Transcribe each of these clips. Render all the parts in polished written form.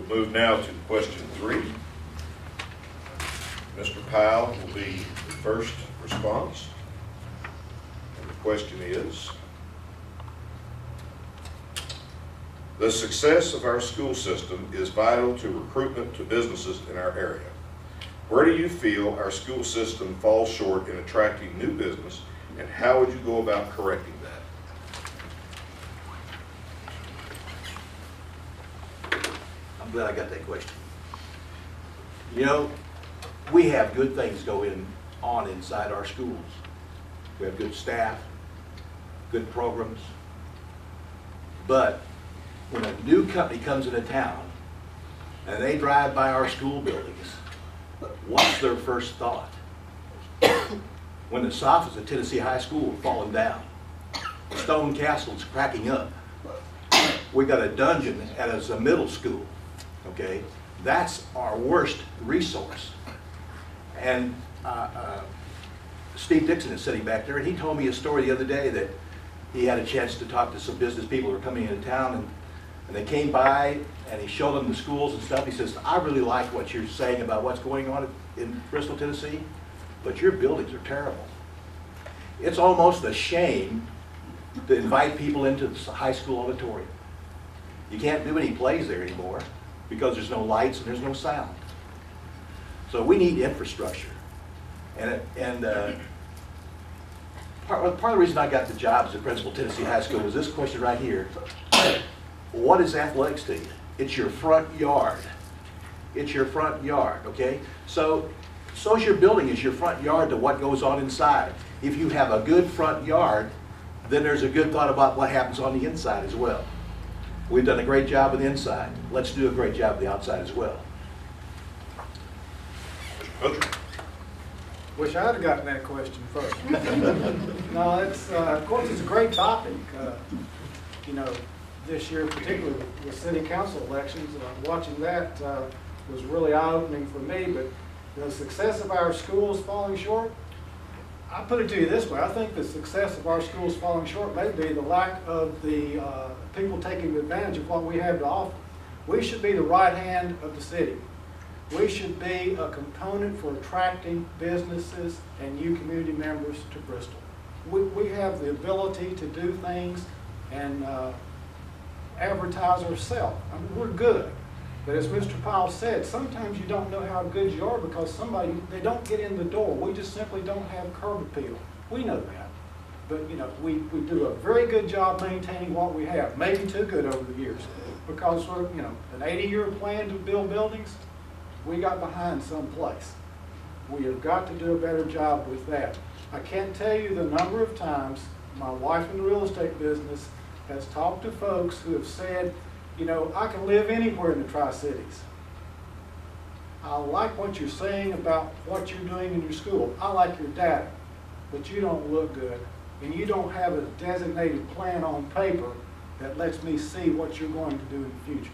We'll move now to question 3. Mr. Powell will be the first response. And the question is, the success of our school system is vital to recruitment to businesses in our area. Where do you feel our school system falls short in attracting new business, and how would you go about correcting that? I'm glad I got that question. You know, we have good things going on inside our schools. We have good staff, good programs. But when a new company comes into town and they drive by our school buildings, what's their first thought? When the soffits at Tennessee High School are falling down, the stone castle's cracking up, we got a dungeon at a middle school, okay? That's our worst resource. And Steve Dixon is sitting back there, and he told me a story the other day that he had a chance to talk to some business people who were coming into town, and they came by, and he showed them the schools and stuff. He says, I really like what you're saying about what's going on in Bristol, Tennessee, but your buildings are terrible. It's almost a shame to invite people into the high school auditorium. You can't do any plays there anymore because there's no lights and there's no sound. So we need infrastructure. Part of the reason I got the job as a principal at Tennessee High School was this question right here. What is athletics to you? It's your front yard. It's your front yard, okay? So is your building is your front yard to what goes on inside. If you have a good front yard, then there's a good thought about what happens on the inside as well. We've done a great job with the inside. Let's do a great job with the outside as well. Wish I'd have gotten that question first. No, it's of course it's a great topic. You know, this year, particularly with city council elections, watching that was really eye-opening for me. But the success of our schools falling short, I put it to you this way: I think the success of our schools falling short may be the lack of the people taking advantage of what we have to offer. We should be the right hand of the city. We should be a component for attracting businesses and new community members to Bristol. We have the ability to do things and advertise ourselves. I mean, we're good. But as Mr. Powell said, sometimes you don't know how good you are because they don't get in the door. We just simply don't have curb appeal. We know that. But you know, we do a very good job maintaining what we have, maybe too good over the years. Because we're, you know, an 80-year plan to build buildings, we got behind someplace. We have got to do a better job with that. I can't tell you the number of times my wife in the real estate business has talked to folks who have said, you know, I can live anywhere in the Tri-Cities. I like what you're saying about what you're doing in your school. I like your data, but you don't look good. And you don't have a designated plan on paper that lets me see what you're going to do in the future.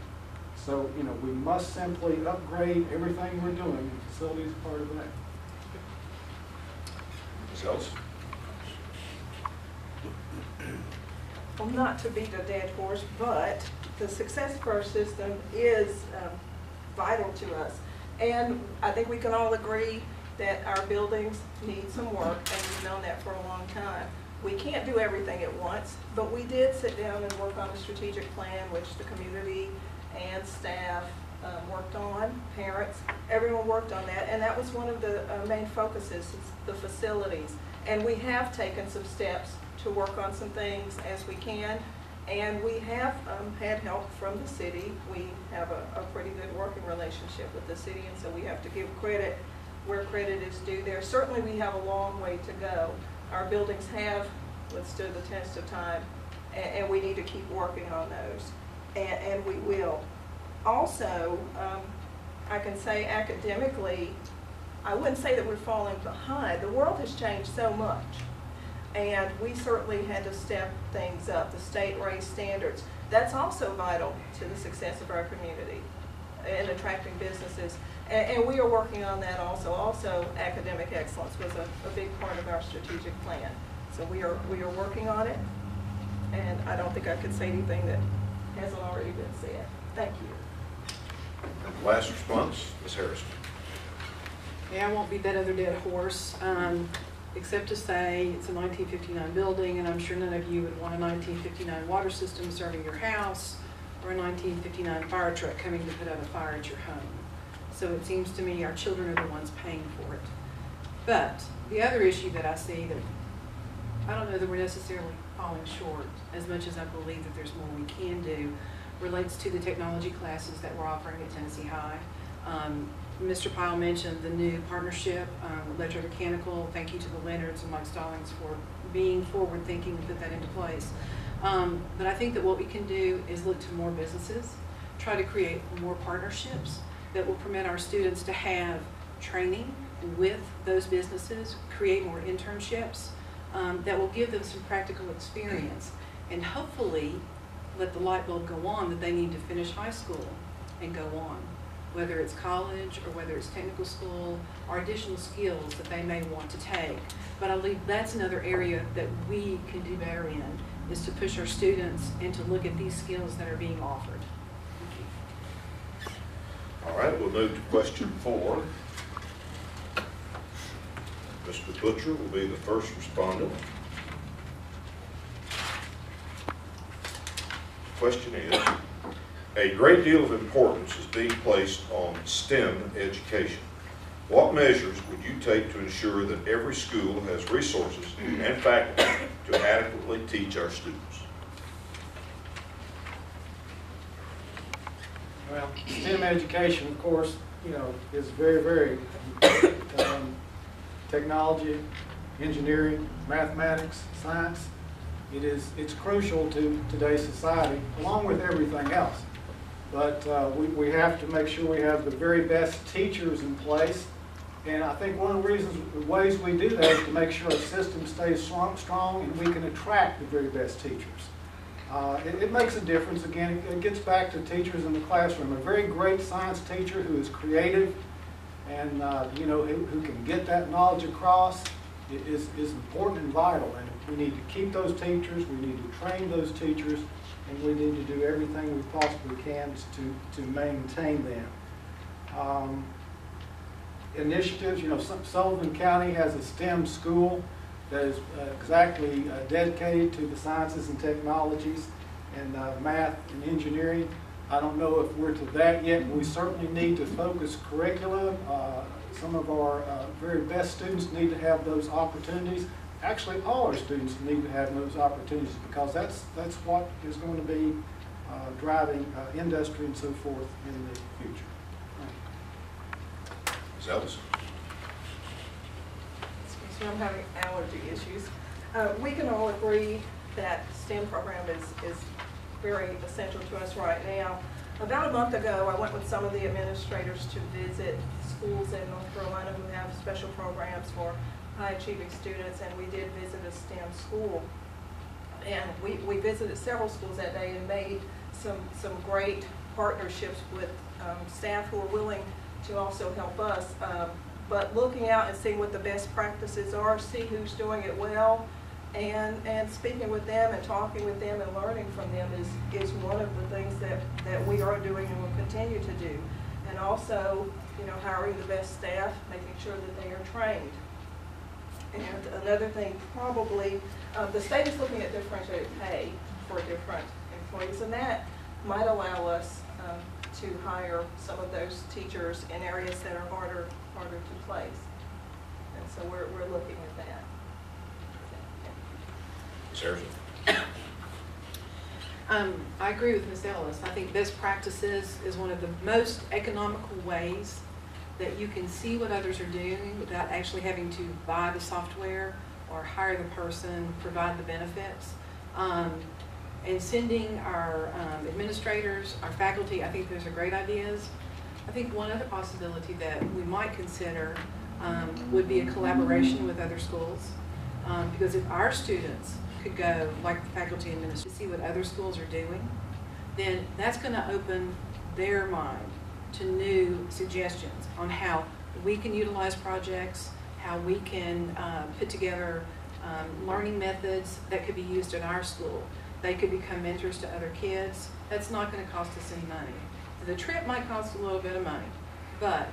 So, you know, we must simply upgrade everything we're doing, and facilities are part of that. Ms. Ellis? Well, not to beat a dead horse, but the success of our system is vital to us. And I think we can all agree that our buildings need some work, and we've known that for a long time. We can't do everything at once, but we did sit down and work on a strategic plan, which the community and staff worked on, parents, everyone worked on that, and that was one of the main focuses, is the facilities. And we have taken some steps to work on some things as we can, and we have had help from the city. We have a pretty good working relationship with the city, and so we have to give credit where credit is due there. Certainly we have a long way to go. Our buildings have withstood the test of time, and we need to keep working on those. And we will. Also, I can say academically, I wouldn't say that we're falling behind. The world has changed so much, and we certainly had to step things up. The state raised standards. That's also vital to the success of our community and attracting businesses. And we are working on that also. Also, academic excellence was a big part of our strategic plan. So we are working on it, and I don't think I could say anything that hasn't already been said. Thank you. Last response, Ms. Harrison. Yeah, I won't beat that other dead horse, except to say it's a 1959 building, and I'm sure none of you would want a 1959 water system serving your house or a 1959 fire truck coming to put out a fire at your home. So it seems to me our children are the ones paying for it. But the other issue that I see that I don't know that we're necessarily falling short as much as I believe that there's more we can do relates to the technology classes that we're offering at Tennessee High. Mr. Pyle mentioned the new partnership, electromechanical. Thank you to the Leonards and Mike Stallings for being forward-thinking and put that into place. But I think that what we can do is look to more businesses, try to create more partnerships that will permit our students to have training with those businesses, create more internships that will give them some practical experience, and hopefully let the light bulb go on that they need to finish high school and go on, whether it's college or whether it's technical school or additional skills that they may want to take. But I believe that's another area that we can do better in, is to push our students and to look at these skills that are being offered. All right, we'll move to question 4. Mr. Butcher will be the first respondent. Question is, a great deal of importance is being placed on STEM education. What measures would you take to ensure that every school has resources and faculty to adequately teach our students? Well, STEM education, of course, is very, very important. Technology, engineering, mathematics, science. It's crucial to today's society, along with everything else. But we have to make sure we have the very best teachers in place. And I think one of the ways we do that is to make sure our system stays strong and we can attract the very best teachers. It makes a difference. Again, it gets back to teachers in the classroom. A very great science teacher who is creative and who can get that knowledge across is important and vital. And we need to keep those teachers, we need to train those teachers, and we need to do everything we possibly can to maintain them. Initiatives, Sullivan County has a STEM school that is exactly dedicated to the sciences and technologies and math and engineering. I don't know if we're to that yet, but we certainly need to focus curriculum. Some of our very best students need to have those opportunities. Actually, all our students need to have those opportunities, because that's what is going to be driving industry and so forth in the future. Ms. Ellis? Excuse me, I'm having allergy issues. We can all agree that STEM program is very essential to us right now. About a month ago, I went with some of the administrators to visit schools in North Carolina who have special programs for high-achieving students, and we did visit a STEM school. And we visited several schools that day and made some great partnerships with staff who are willing to also help us. But looking out and seeing what the best practices are, see who's doing it well, and speaking with them and talking with them and learning from them is one of the things that we are doing and will continue to do. And also, hiring the best staff, making sure that they are trained. And another thing, probably, the state is looking at differentiated pay for different employees, and that might allow us to hire some of those teachers in areas that are harder to place. And so we're looking at that. Ms. Harrison? I agree with Ms. Ellis. I think best practices is one of the most economical ways that you can see what others are doing without actually having to buy the software or hire the person, provide the benefits. And sending our administrators, our faculty, I think those are great ideas. I think one other possibility that we might consider would be a collaboration with other schools. Because if our students could go, like the faculty and administrators, to see what other schools are doing, then that's going to open their mind to new suggestions on how we can utilize projects, how we can put together learning methods that could be used in our school. They could become mentors to other kids. That's not going to cost us any money. The trip might cost a little bit of money, but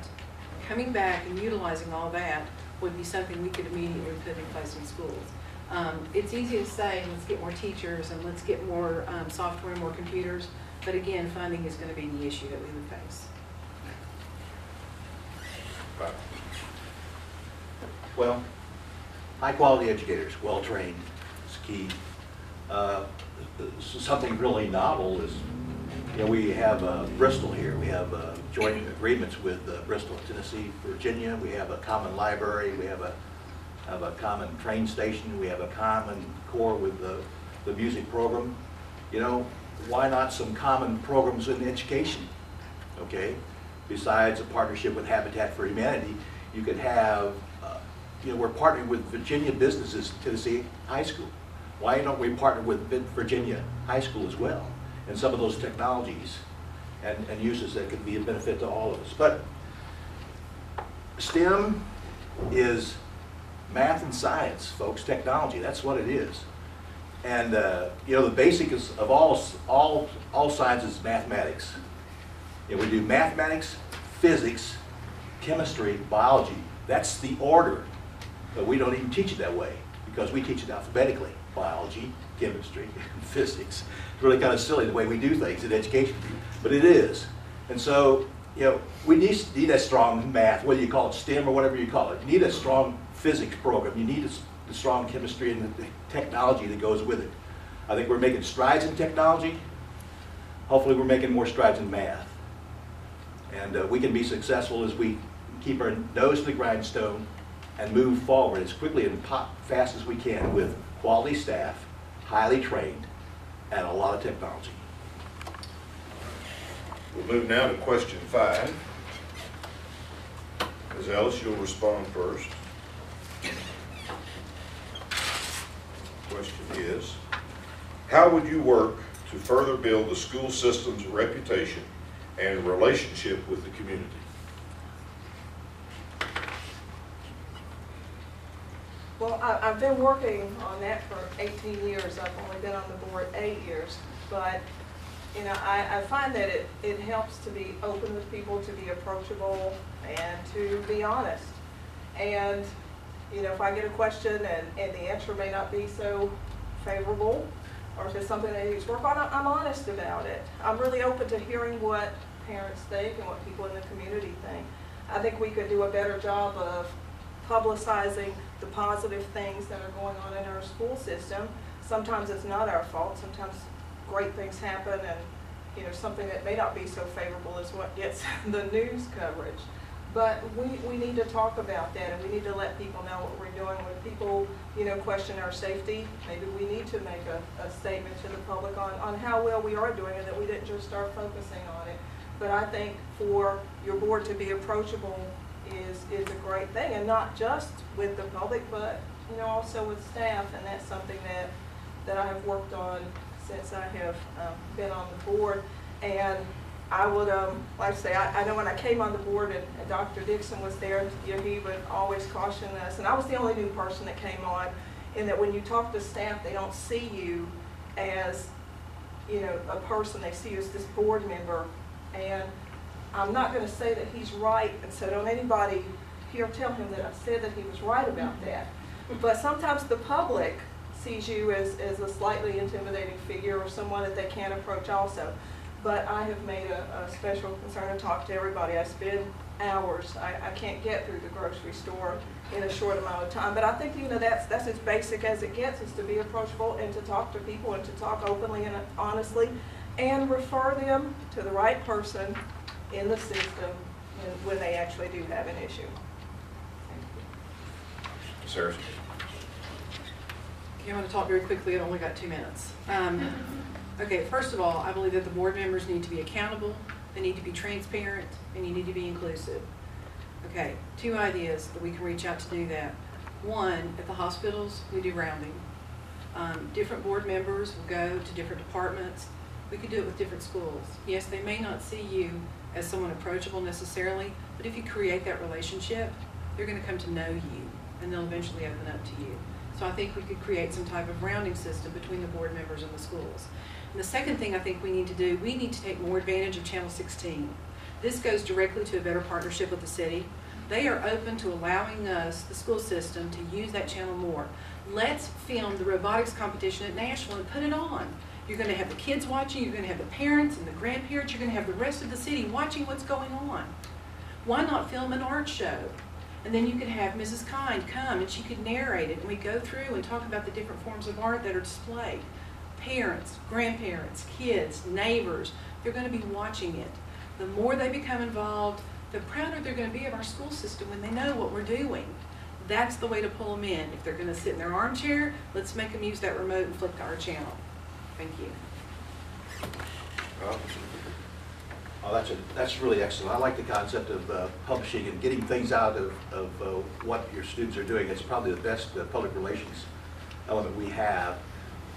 coming back and utilizing all that would be something we could immediately put in place in schools. It's easy to say, let's get more teachers and let's get more software and more computers, but again, funding is going to be the issue that we would face. Right. Well, high-quality educators, well-trained, is key. Something really novel is, you know, we have Bristol here. We have joint agreements with Bristol, Tennessee, Virginia. We have a common library. We have a common train station. We have a common core with the music program. You know, why not some common programs in education, okay? Besides a partnership with Habitat for Humanity, you could have, you know, we're partnering with Virginia businesses, Tennessee High School. Why don't we partner with Virginia High School as well? And some of those technologies and uses that could be a benefit to all of us. But STEM is math and science, folks, technology, that's what it is. And you know, the basic of all sciences is mathematics. You know, we do mathematics, physics, chemistry, biology. That's the order, but we don't even teach it that way because we teach it alphabetically. Biology, chemistry, and physics. It's really kind of silly the way we do things in education, but it is. And so, you know, we need a strong math, whether you call it STEM or whatever you call it. You need a strong physics program. You need the strong chemistry and the technology that goes with it. I think we're making strides in technology. Hopefully we're making more strides in math. And we can be successful as we keep our nose to the grindstone and move forward as quickly and fast as we can with quality staff, highly trained, and a lot of technology. We'll move now to question 5. Ms. Ellis, you'll respond first. Question is, how would you work to further build the school system's reputation and relationship with the community? Well, I've been working on that for 18 years. I've only been on the board 8 years. But, you know, I find that it helps to be open with people, to be approachable, and to be honest. And, you know, if I get a question and the answer may not be so favorable, or if it's something that needs work on, I'm honest about it. I'm really open to hearing what parents think and what people in the community think. I think we could do a better job of publicizing the positive things that are going on in our school system. Sometimes it's not our fault. Sometimes great things happen, and you know, something that may not be so favorable is what gets the news coverage. But we need to talk about that, and we need to let people know what we're doing. When people, you know, question our safety, maybe we need to make a statement to the public on how well we are doing, and that we didn't just start focusing on it. But I think for your board to be approachable is a great thing, and not just with the public, but you know, also with staff. And that's something that I have worked on since I have been on the board. And I would, like I say, I know when I came on the board and Dr. Dixon was there, you know, he would always caution us, and I was the only new person that came on, in that when you talk to staff, they don't see you as, you know, a person. They see you as this board member. And I'm not going to say that he's right, and so don't anybody here tell him that I said that he was right about that. But sometimes the public sees you as a slightly intimidating figure, or someone that they can't approach also. But I have made a special concern to talk to everybody. I spend hours. I can't get through the grocery store in a short amount of time. But I think, you know, that's as basic as it gets, is to be approachable and to talk to people and to talk openly and honestly, and refer them to the right person in the system when they actually do have an issue. Ms. Harrison. Okay, I want to talk very quickly. I've only got 2 minutes. Okay, first of all, I believe that the board members need to be accountable, they need to be transparent, and you need to be inclusive. Okay, 2 ideas that we can reach out to do that. One, at the hospitals, we do rounding. Different board members will go to different departments. We could do it with different schools. Yes, they may not see you as someone approachable necessarily, but if you create that relationship, they're going to come to know you, and they'll eventually open up to you. So I think we could create some type of rounding system between the board members and the schools. And the second thing I think we need to do, we need to take more advantage of Channel 16. This goes directly to a better partnership with the city. They are open to allowing us, the school system, to use that channel more. Let's film the robotics competition at Nashville and put it on. You're going to have the kids watching, you're going to have the parents and the grandparents, you're going to have the rest of the city watching what's going on. Why not film an art show? And then you could have Mrs. Kind come and she could narrate it, and we go through and talk about the different forms of art that are displayed. Parents, grandparents, kids, neighbors, they're going to be watching it. The more they become involved, the prouder they're going to be of our school system when they know what we're doing. That's the way to pull them in. If they're going to sit in their armchair, let's make them use that remote and flip to our channel. Thank you. Oh, that's really excellent. I like the concept of publishing and getting things out of what your students are doing. It's probably the best public relations element we have,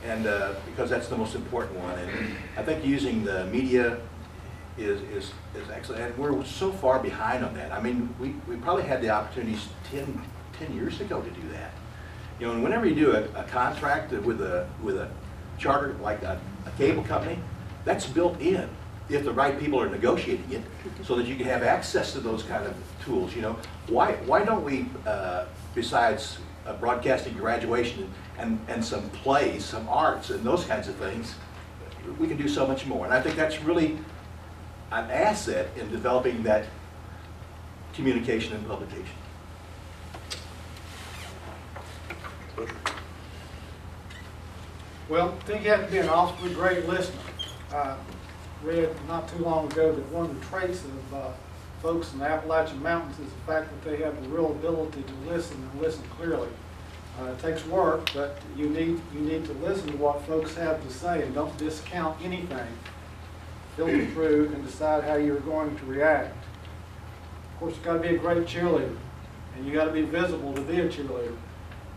and because that's the most important one. And I think using the media is excellent, and we're so far behind on that. I mean, we probably had the opportunities 10 years ago to do that. You know, and whenever you do a contract with a charter like a cable company, that's built in if the right people are negotiating it, so that you can have access to those kind of tools. You know, why don't we, besides broadcasting graduation and some plays, some arts, and those kinds of things, we can do so much more. And I think that's really an asset in developing that communication and publication. Well, I think you have to be an awfully great listener. Read not too long ago that one of the traits of folks in the Appalachian Mountains is the fact that they have the real ability to listen and listen clearly. It takes work, but you need to listen to what folks have to say and don't discount anything. Filter through and decide how you're going to react. Of course, you've got to be a great cheerleader, and you've got to be visible to be a cheerleader.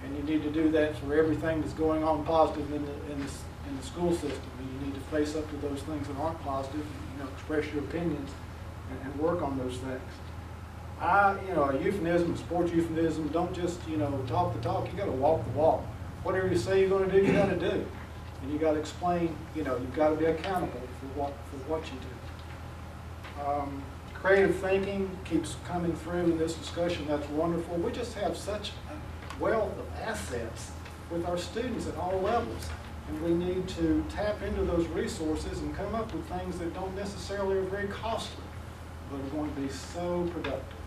And you need to do that for everything that's going on positive in the school system. And you need to face up to those things that aren't positive, and, express your opinions and work on those things. A euphemism, a sports euphemism, don't just, talk the talk, you got to walk the walk. Whatever you say you're going to do, you got to do. And you got to explain, you've got to be accountable for what you do. Creative thinking keeps coming through in this discussion. That's wonderful. We just have such a wealth of assets with our students at all levels. And we need to tap into those resources and come up with things that don't necessarily are very costly, but are going to be so productive.